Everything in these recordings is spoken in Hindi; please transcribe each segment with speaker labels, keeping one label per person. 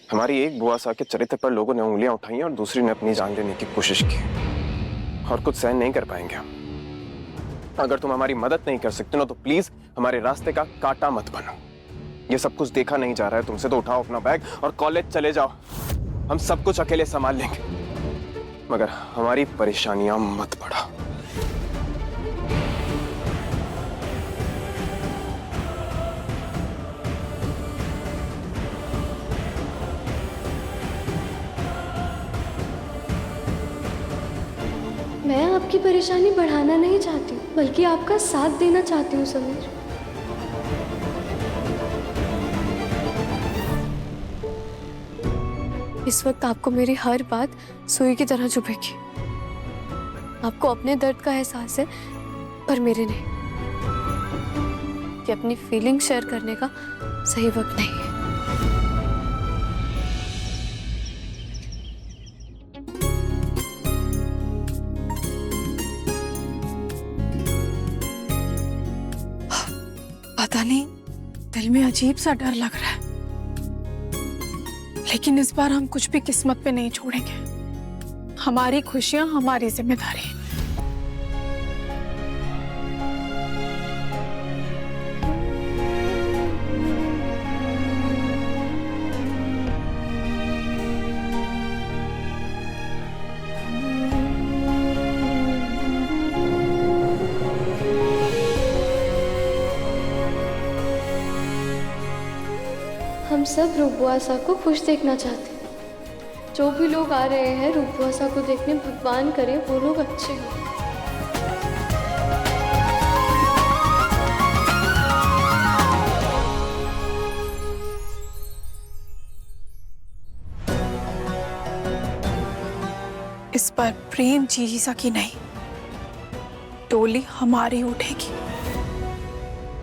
Speaker 1: हमारी एक बुआ सा के चरित्र पर लोगों ने उंगलियां उठाई और दूसरी ने अपनी जान लेने की कोशिश की, और कुछ सहन नहीं कर पाएंगे हम। अगर तुम हमारी मदद नहीं कर सकते ना तो प्लीज हमारे रास्ते का कांटा मत बनो। ये सब कुछ देखा नहीं जा रहा है तुमसे, तो उठाओ अपना बैग और कॉलेज चले जाओ। हम सब कुछ अकेले संभाल लेंगे, मगर हमारी परेशानियां मत बढ़ाओ।
Speaker 2: मैं आपकी परेशानी बढ़ाना नहीं चाहती हूँ, बल्कि आपका साथ देना चाहती हूँ समीर। इस वक्त आपको मेरी हर बात सुई की तरह चुभेगी। आपको अपने दर्द का एहसास है, पर मेरे नहीं। कि अपनी फीलिंग शेयर करने का सही वक्त नहीं है।
Speaker 3: पता नहीं, दिल में अजीब सा डर लग रहा है, लेकिन इस बार हम कुछ भी किस्मत पे नहीं छोड़ेंगे। हमारी खुशियां हमारी जिम्मेदारी।
Speaker 2: हम सब रूपबुआ सा को खुश देखना चाहते हैं। जो भी लोग आ रहे हैं रूपबुआ सा को देखने, भगवान करे वो लोग अच्छे हों।
Speaker 3: इस बार प्रेम जीजा की नहीं, डोली हमारी उठेगी।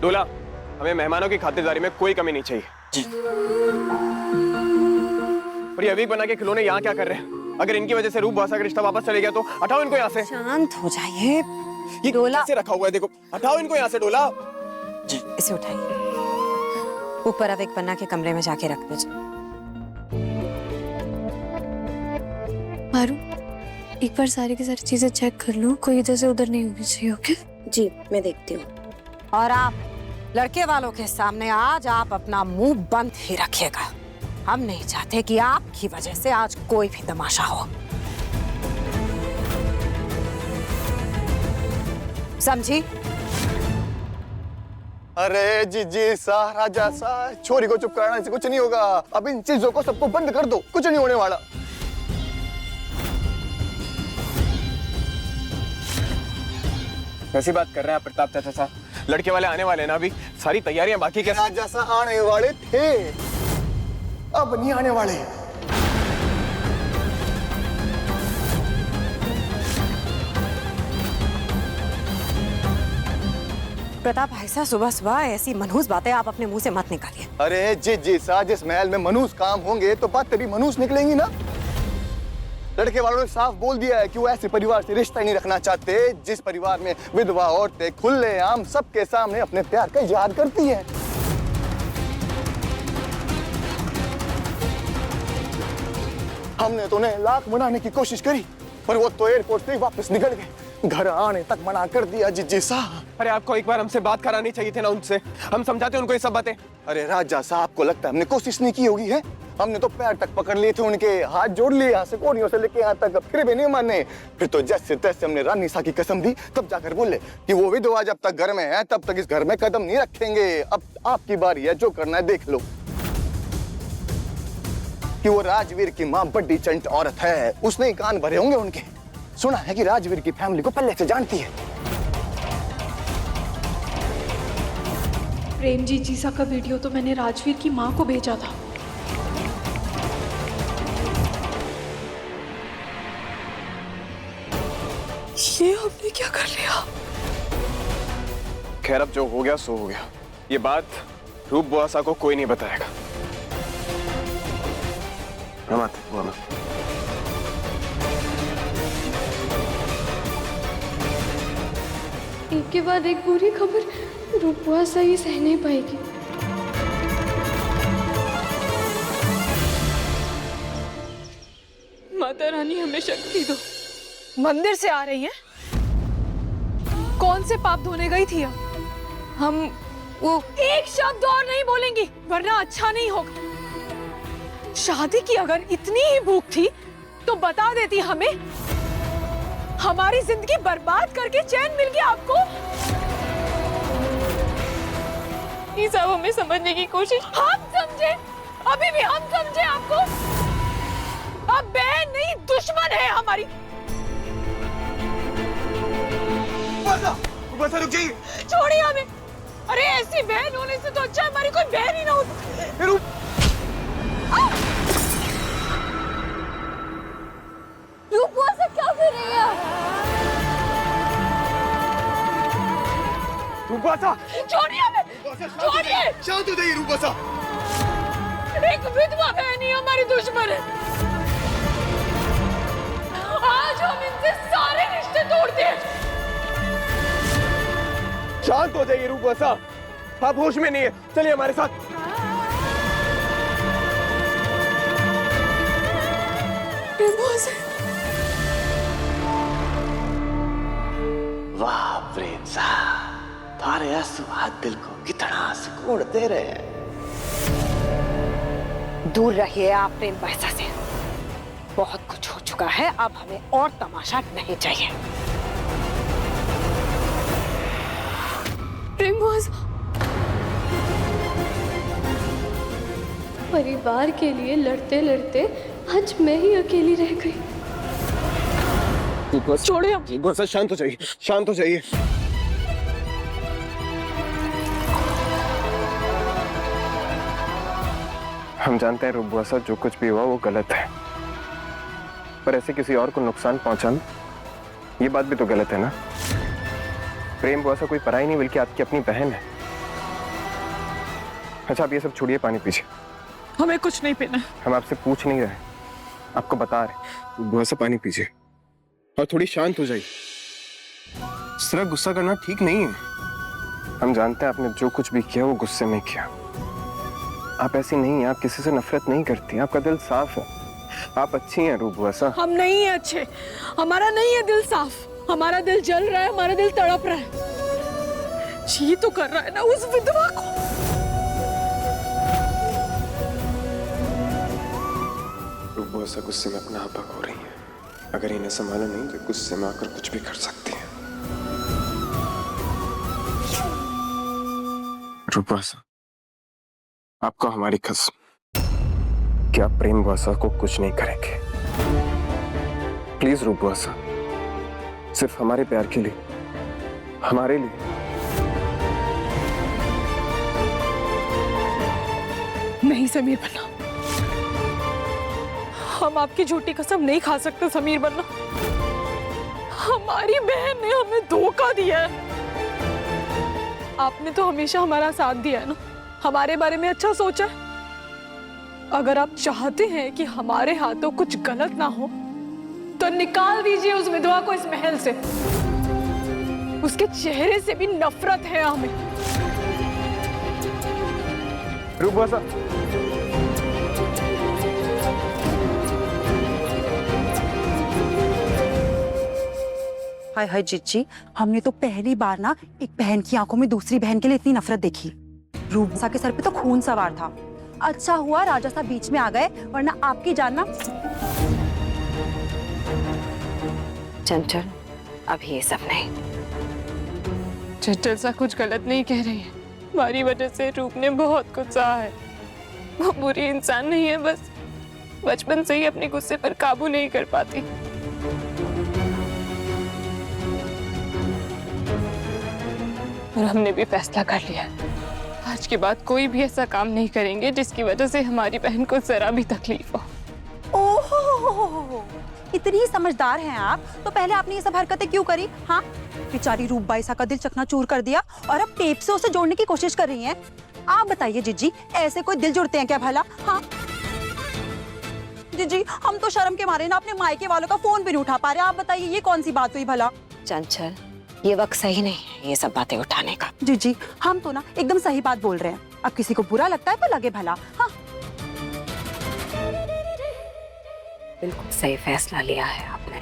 Speaker 1: डोला, हमें मेहमानों की खातिरदारी में कोई कमी नहीं चाहिए जी। और ये अभी बना के खिलौने यहाँ क्या कर रहे हैं? अगर इनकी वजह से रूप भाषा का रिश्ता वापस चले गया तो हटाओ इनको यहाँ से।
Speaker 4: शांत हो जाइए।
Speaker 1: ये
Speaker 4: डोला
Speaker 1: कैसे रखा हुआ है, देखो। हटाओ इनको यहाँ से डोला जी।
Speaker 4: इसे उठाइए, ऊपर अब एक पन्ना के कमरे में जाके रख दीजिए।
Speaker 2: मारू, एक बार सारी की सारी चीजें चेक कर लो, कोई इधर से उधर नहीं होनी चाहिए। ओके
Speaker 4: जी, मैं देखती हूँ। और आप लड़के वालों के सामने आज आप अपना मुंह बंद ही रखिएगा। हम नहीं चाहते कि आपकी वजह से आज कोई भी तमाशा हो, समझी?
Speaker 5: अरे जीजी सा, राजा सा, छोरी को चुप कराने से कुछ नहीं होगा। अब इन चीजों को सबको बंद कर दो, कुछ नहीं होने वाला।
Speaker 1: कैसी बात कर रहे हैं आप प्रताप चाचा साहब? लड़के वाले आने वाले हैं ना, अभी सारी तैयारियां बाकी। कैसे?
Speaker 5: राजा सा आने वाले थे, अब नहीं आने वाले।
Speaker 4: प्रताप भाई साहब, सुबह सुबह ऐसी मनहूस बातें आप अपने मुंह से मत निकालिए।
Speaker 5: अरे जीजी सा, जिस महल में मनहूस काम होंगे तो बातें भी मनहूस निकलेंगी ना। लड़के वालों ने साफ बोल दिया है कि वो ऐसे परिवार से रिश्ता ही नहीं रखना चाहते जिस परिवार में विधवा औरतें खुलेआम सबके सामने अपने प्यार का इजहार करती हैं। हमने तो उन्हें लाख मनाने की कोशिश करी, पर वो तो एयरपोर्ट से ही वापस निकल गए। घर आने तक मना कर दिया जीजी साहब।
Speaker 1: अरे आपको एक बार हमसे बात करानी चाहिए थी ना उनसे, हम समझाते उनको ये सब बातें।
Speaker 5: अरे राजा साहब को लगता है हमने कोशिश नहीं की होगी है। हमने तो पैर तक पकड़ लिए थे उनके, हाथ जोड़ लिए यहाँ से कोड़ियों से लेके यहाँ तक, फिर भी नहीं माने। फिर तो जैसे तैसे हमने रानी सा की कसम दी, तब जाकर बोले कि वो विधवा जब तक घर में है तब तक इस घर में कदम नहीं रखेंगे। अब आपकी बारी है, जो करना है देख लो। कि वो राजवीर की माँ बड़ी चंट औरत है, उसने ही कान भरे होंगे उनके। सुना है कि राजवीर की फैमिली को पहले से जानती है।
Speaker 3: प्रेम जीजा का वीडियो तो मैंने राजवीर की माँ को भेजा था। ये हमने क्या कर लिया?
Speaker 1: खैर अब जो हो गया सो हो गया। ये बात रूप बुआ सा को कोई नहीं बताएगा। हम आते हैं, बुआ माँ।
Speaker 2: एक के बाद एक बुरी खबर रूपबुआ सा ही सह नहीं पाएगी।
Speaker 3: माता रानी हमें शक्ति दो। मंदिर से आ रही हैं? कौन से पाप धोने गई थी हम वो एक शब्द और नहीं बोलेंगी वरना अच्छा नहीं होगा। शादी की अगर इतनी ही भूख थी तो बता देती हमें। हमारी जिंदगी बर्बाद करके चैन मिल गया आपको। ये सब हमें समझने की कोशिश। हम समझे, अभी भी हम समझे आपको। अब बहन नहीं दुश्मन है हमारी।
Speaker 5: रुक जाइए।
Speaker 3: छोड़िए हमें। अरे ऐसी बहन होने से तो अच्छा हमारी कोई बहन ही ना होती।
Speaker 2: रूपवा से क्या कर रही है?
Speaker 5: रूपवासा,
Speaker 3: छोड़िए हमें, छोड़िए।
Speaker 5: शांत हो जाइए रूपवासा।
Speaker 3: एक विधवा बहन ही हमारी दुश्मन है। आज हम इनसे सारे रिश्ते तोड़ते हैं।
Speaker 1: शांत हो जाइए रूपवासा, आप होश में नहीं है। चलिए हमारे साथ।
Speaker 6: वाह प्रेम साहब, तुम्हारे आंसू हाथ दिल को कितना सुकून दे रहे हैं।
Speaker 4: दूर रहिए आप प्रेम पैसा से। बहुत कुछ हो चुका है, अब हमें और तमाशा नहीं चाहिए।
Speaker 2: परिवार के लिए लड़ते लड़ते आज मैं ही अकेली रह गई।
Speaker 3: छोड़िए।
Speaker 1: रूपवासा शांत हो जाइए, शांत हो जाइए। हम जानते हैं रूपवासा जो कुछ भी हुआ वो गलत है, पर ऐसे किसी और को नुकसान पहुंचाना ये बात भी तो गलत है ना। प्रेम बुआसा कोई पराई नहीं बल्कि आपकी अपनी बहन है। अच्छा आप ये सब छोड़िए, पानी पीजिए।
Speaker 3: हमें कुछ नहीं पीना।
Speaker 1: हम आपसे पूछ नहीं रहे, आपको बता रहे। बुआसा पानी पीजिए और थोड़ी शांत हो जाइए। इस तरह गुस्सा करना ठीक नहीं है। हम जानते हैं आपने जो कुछ भी किया वो गुस्से में किया। आप ऐसी नहीं हैं, आप किसी से नफरत नहीं करती, आपका दिल साफ है, आप अच्छी हैं रूपवासा।
Speaker 3: हम नहीं है अच्छे, हमारा नहीं है दिल साफ। हमारा दिल जल रहा है, हमारा दिल तड़प रहा है। जी तो कर रहा है ना उस विधवा को।
Speaker 1: रूपवासा गुस्से में अपना आपा खो रही है। अगर इन्हें संभाला नहीं तो गुस्से में आकर कुछ भी कर सकती है। रूपवासा, आपको हमारी कसम कि आप प्रेम बुआसा को कुछ नहीं करेंगे। प्लीज रूपवासा, सिर्फ हमारे प्यार के लिए, हमारे लिए।
Speaker 3: नहीं समीर बन्ना, हम आपकी झूठी कसम नहीं खा सकते। समीर बन्ना, हमारी बहन ने हमें धोखा दिया है। आपने तो हमेशा हमारा साथ दिया है ना, हमारे बारे में अच्छा सोचा है। अगर आप चाहते हैं कि हमारे हाथों कुछ गलत ना हो तो निकाल दीजिए उस विधवा को इस महल से। उसके चेहरे से भी नफरत है हमें।
Speaker 1: रूपवासा,
Speaker 7: हाय हाय जिज्जी, हमने तो पहली बार ना एक बहन की आंखों में दूसरी बहन के लिए इतनी नफरत देखी। रूपसा के सर पे तो खून सवार था। अच्छा हुआ राजा साहब बीच में आ गए, वरना आपकी जान ना।
Speaker 4: चंचल, अभी ये सब नहीं।
Speaker 3: चंचल सा कुछ गलत नहीं कह रही है। हमारी वजह से रूप ने बहुत कुछ सहा है। वो बुरी इंसान नहीं है, बस बचपन से ही अपने गुस्से पर काबू नहीं कर पाती। और हमने भी फैसला कर लिया है, आज के बाद कोई भी ऐसा काम नहीं करेंगे जिसकी वजह से हमारी बहन को जरा भी तकलीफ हो।
Speaker 7: ओहो, इतनी समझदार हैं आप, तो पहले आपने ये सब हरकतें क्यों करी? हाँ, बेचारी रूप बाईसा का दिल चकनाचूर कर दिया और अब टेप से उसे जोड़ने की कोशिश कर रही हैं। आप बताइए जिज्जी, ऐसे कोई दिल जुड़ते हैं क्या भला? हाँ जिज्जी, हम तो शर्म के मारे ना अपने मायके वालों का फोन भी नहीं उठा पा रहे। आप बताइए ये कौन सी बात हुई भला?
Speaker 4: चंचल, ये वक्त सही नहीं है ये सब बातें उठाने का।
Speaker 7: जी हम तो ना एकदम सही बात बोल रहे हैं। अब किसी को बुरा लगता है तो लगे भला। हाँ
Speaker 4: बिल्कुल सही फैसला लिया है आपने।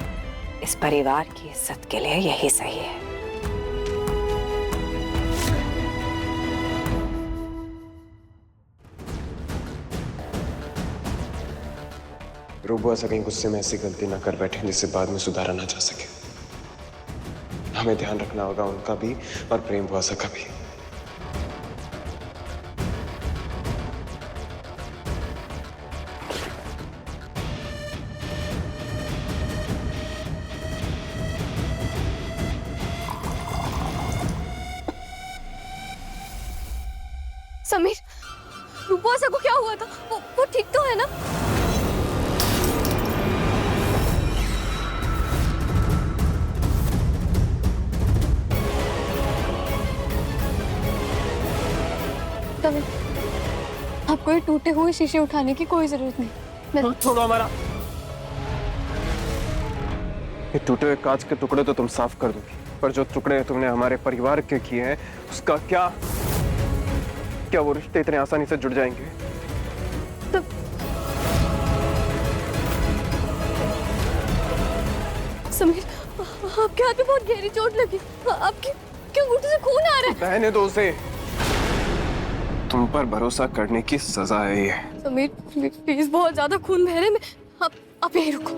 Speaker 4: इस परिवार की इज्जत के लिए यही सही है।
Speaker 1: रूप बुआ सा कहीं गुस्से में ऐसी गलती ना कर बैठे जिससे बाद में सुधारा ना जा सके। हमें ध्यान रखना होगा उनका भी और प्रेम बुआ सा का भी।
Speaker 2: समीर, रूपवासा को क्या हुआ था? वो ठीक तो है ना? समीर, आपको ये टूटे हुए शीशे उठाने की कोई जरूरत नहीं। मैं
Speaker 1: छोड़ो हमारा। ये टूटे हुए कांच के टुकड़े तो तुम साफ कर दोगी, पर जो टुकड़े तुमने हमारे परिवार के किए हैं उसका क्या? क्या वो रिश्ते इतने आसानी से जुड़ जाएंगे?
Speaker 2: समीर, आपके हाथ में बहुत गहरी चोट लगी। आपकी क्यों घुटने से खून आ रहा है?
Speaker 1: बहने दो उसे। तुम पर भरोसा करने की सजा है ये।
Speaker 2: समीर प्लीज, बहुत ज्यादा खून बह रहा है। आप यहीं रुको।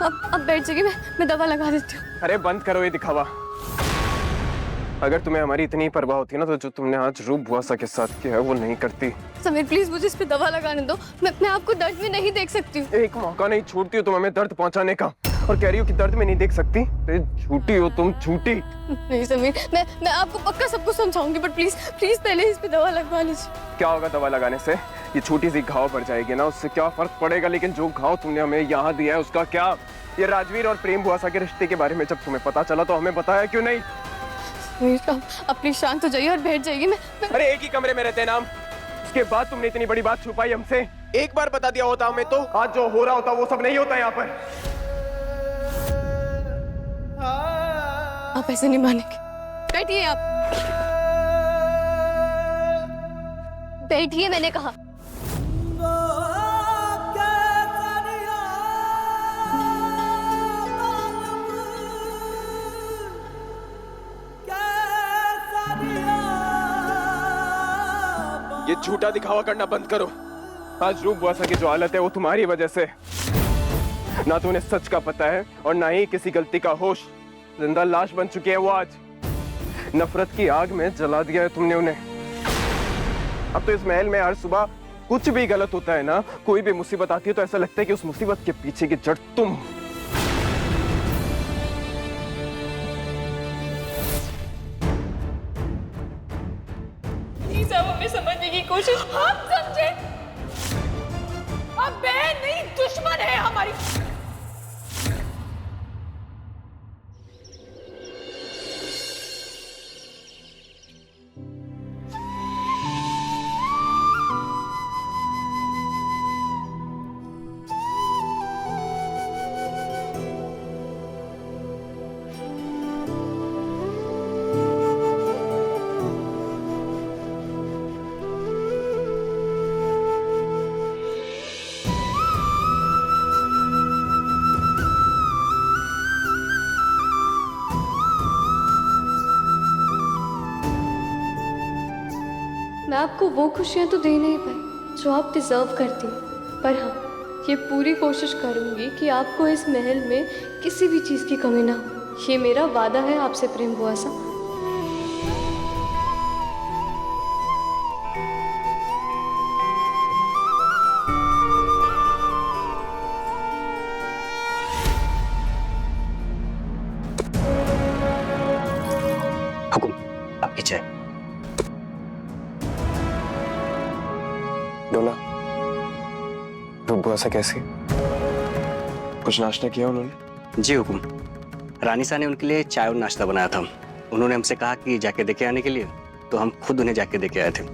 Speaker 2: अब बैठ जाइए, मैं दवा लगा देती हूँ।
Speaker 1: अरे बंद करो ये दिखावा। अगर तुम्हें हमारी इतनी परवाह होती ना तो जो तुमने आज रूप बुआसा के साथ किया है वो नहीं करती।
Speaker 2: समीर प्लीज, मुझे इस पे दवा लगाने दो। मैं आपको दर्द में नहीं देख सकती हूँ।
Speaker 1: एक मौका नहीं छोड़ती हो तुम हमें दर्द पहुंचाने का, और कह रही हो कि दर्द में नहीं देख सकती। अरे झूठी हो तुम, झूठी।
Speaker 2: नहीं समीर, मैं आपको पक्का सब कुछ समझाऊंगी, पर प्लीज प्लीज पहले इस पे दवा लगवा लीजिए।
Speaker 1: क्या होगा दवा लगाने से? ये छोटी सी घाव पड़ जाएगी ना, उससे क्या फर्क पड़ेगा? लेकिन जो घाव तुमने हमें यहाँ दिया है उसका क्या? ये राजवीर और प्रेम बुआसा के रिश्ते के बारे में जब तुम्हें पता चला तो हमें बताया क्यों नहीं?
Speaker 2: आप प्लीज शांत हो जाइए और बैठ जाइए। मैं
Speaker 1: अरे एक ही कमरे में रहते हैं ना हम, उसके बाद तुमने इतनी बड़ी बात छुपाई हमसे। एक बार बता दिया होता हमें तो आज जो हो रहा होता वो सब नहीं होता यहाँ पर।
Speaker 2: आप ऐसे नहीं मानेंगे। बैठिए, आप बैठिए, मैंने कहा।
Speaker 1: ये झूठा दिखावा करना बंद करो। आज रूप बुआसा की जो हालत है वो तुम्हारी वजह से। ना तो उन्हें सच का पता है और ना ही किसी गलती का होश। जिंदा लाश बन चुकी है वो आज। नफरत की आग में जला दिया है तुमने उन्हें। अब तो इस महल में हर सुबह कुछ भी गलत होता है ना, कोई भी मुसीबत आती है तो ऐसा लगता है कि उस मुसीबत के पीछे की जड़ तुम।
Speaker 3: सब हमें समझने की कोशिश, हम समझे। अब बहन नहीं, दुश्मन है हमारी।
Speaker 2: मैं आपको वो खुशियाँ तो दे नहीं पाई जो आप डिजर्व करती, पर हाँ, ये पूरी कोशिश करूँगी कि आपको इस महल में किसी भी चीज़ की कमी ना हो। ये मेरा वादा है आपसे प्रेम बुआसा।
Speaker 8: हुकुम, आपकी चाय।
Speaker 1: डोला, रूप बुआसा कैसी? कुछ नाश्ता किया उन्होंने?
Speaker 8: जी हुकुम, रानी सा ने उनके लिए चाय और नाश्ता बनाया था। उन्होंने हमसे कहा कि जाके देखे आने के लिए, तो हम खुद उन्हें जाके देके आए थे।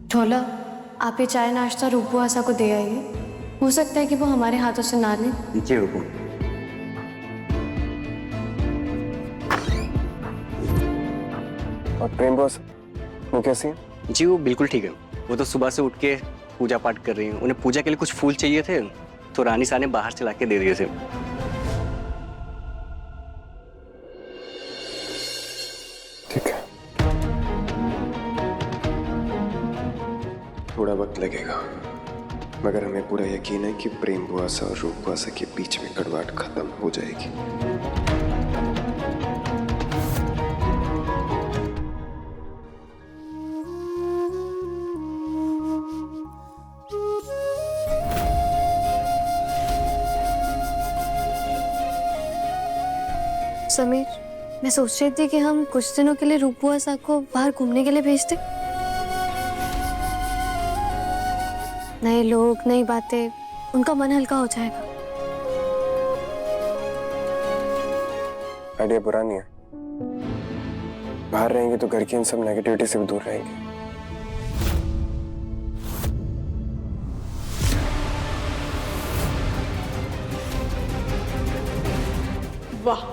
Speaker 2: ढोला, आप ये चाय नाश्ता रूप बुआसा को दे आइए। हो सकता है कि वो हमारे हाथों से ना लें।
Speaker 8: जी हुकुम।
Speaker 1: और प्रेम बुआसा वो कैसी है?
Speaker 8: जी वो बिल्कुल ठीक है। वो तो सुबह से उठ के पूजा पाठ कर रही हैं। उन्हें पूजा के लिए कुछ फूल चाहिए थे तो रानी सा ने बाहर से लाके दे दिए थे।
Speaker 1: ठीक है, थोड़ा वक्त लगेगा मगर हमें पूरा यकीन है कि प्रेम बुआसा और रूप बुआसा के बीच में कड़वाहट खत्म हो जाएगी।
Speaker 2: समीर, मैं सोच रही थी कि हम कुछ दिनों के लिए रूप बुआसा को बाहर घूमने के लिए भेज दें। नए लोग, नई बातें, उनका मन हल्का हो जाएगा।
Speaker 1: आइडिया बुरा नहीं है। बाहर रहेंगे तो घर की इन सब नेगेटिविटी से भी दूर रहेंगे।
Speaker 3: वाह,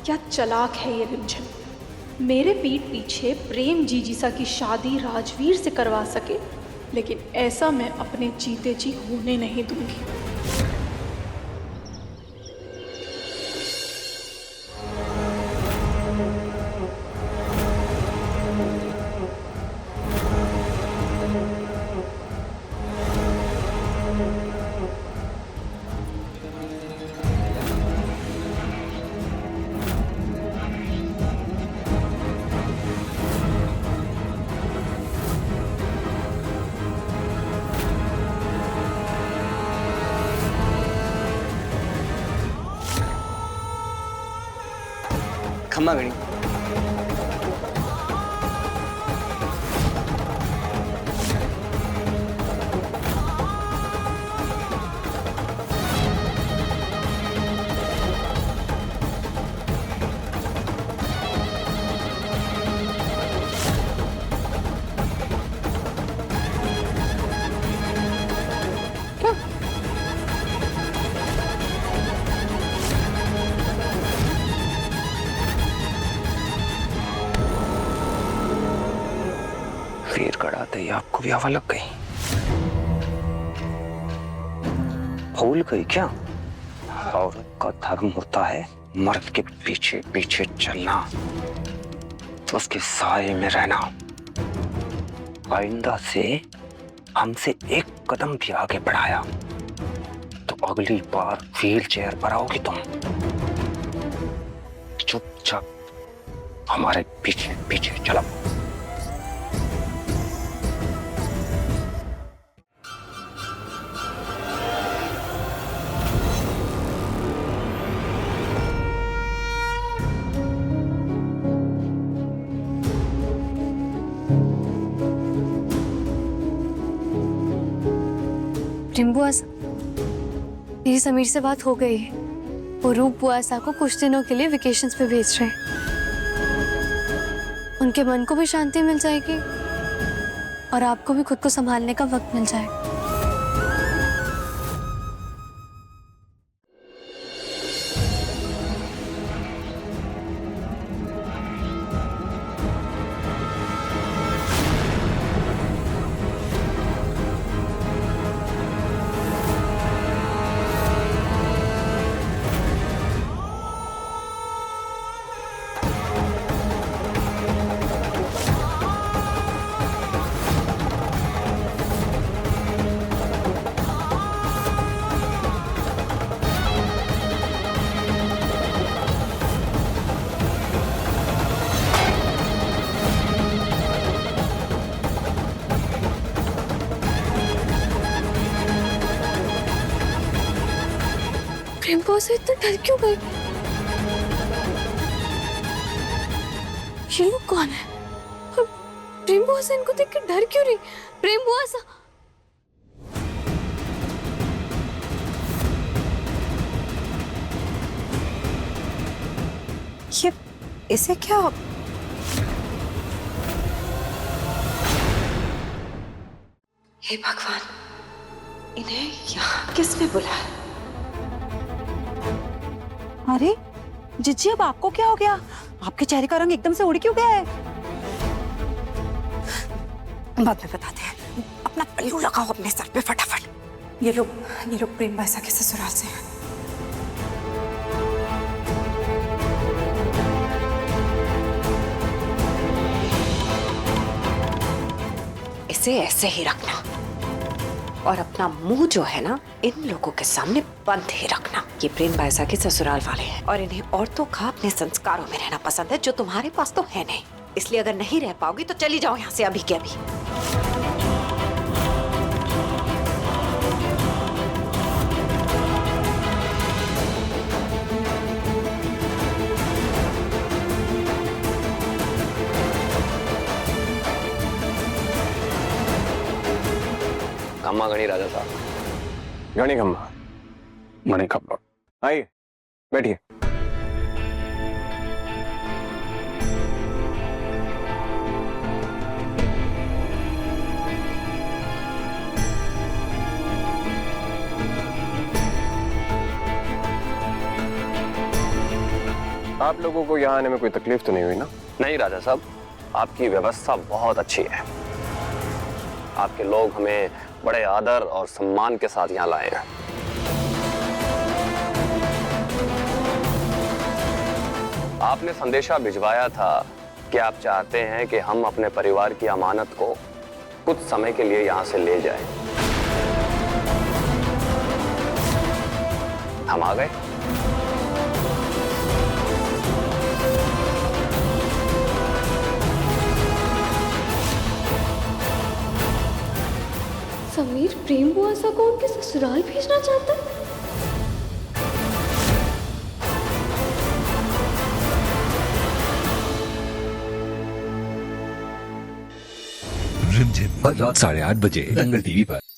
Speaker 3: क्या चालाक है ये रिमझिम। मेरे पीठ पीछे प्रेम जीजीसा की शादी राजवीर से करवा सके, लेकिन ऐसा मैं अपने जीते जी होने नहीं दूंगी।
Speaker 8: खम्मा घड़ी।
Speaker 9: फिर कड़ाते ही आपको भी हवा लग गई। भूल गई क्या? औरत का धर्म होता है मर्द के पीछे पीछे चलना, तो उसके साए में रहना। आइंदा से हमसे एक कदम भी आगे बढ़ाया तो अगली बार व्हील चेयर पर आओगी तुम। चुपचाप हमारे पीछे पीछे चलो।
Speaker 2: प्रेम बुआसा, मेरी समीर से बात हो गई है। वो रूप बुआसा को कुछ दिनों के लिए वेकेशंस पे भेज रहे हैं। उनके मन को भी शांति मिल जाएगी और आपको भी खुद को संभालने का वक्त मिल जाएगा। प्रेम बुआसा इतना डर क्यों गई? ये लोग कौन है? और प्रेम बुआसा इनको देख के डर क्यों रही? प्रेम बुआसा,
Speaker 7: ये इसे क्या?
Speaker 10: हे भगवान, इन्हें यहाँ किसने बुलाया?
Speaker 7: अरे जीजी, अब आपको क्या हो गया? आपके चेहरे का रंग एकदम से उड़ क्यों गया है?
Speaker 4: बाद में बताते हैं। अपना पल्लू लगाओ अपने सर पे फटाफट। ये लोग प्रेम बाईसा के ससुराल से हैं।
Speaker 10: इसे ऐसे ही रखना और अपना मुंह जो है ना इन लोगों के सामने बंद ही रखना। ये प्रेम बाईसा के ससुराल वाले हैं और इन्हें औरतों का अपने संस्कारों में रहना पसंद है, जो तुम्हारे पास तो है नहीं। इसलिए अगर नहीं रह पाओगी तो चली जाओ यहाँ से अभी के अभी।
Speaker 8: खम्मा गणी राजा साहब।
Speaker 1: गणी खम्मा।
Speaker 8: गणी खम्मा।
Speaker 1: आइए बैठिए। आप लोगों को यहाँ आने में कोई तकलीफ तो नहीं हुई ना?
Speaker 8: नहीं राजा साहब, आपकी व्यवस्था बहुत अच्छी है। आपके लोग हमें बड़े आदर और सम्मान के साथ यहाँ लाए हैं। आपने संदेशा भिजवाया था कि आप चाहते हैं कि हम अपने परिवार की अमानत को कुछ समय के लिए यहाँ से ले जाएं। हम आ गए।
Speaker 2: समीर प्रेम बुआसा को उनके ससुराल भेजना चाहता है।
Speaker 11: रिमझिम रात 8:30 बजे दंगल टीवी पर।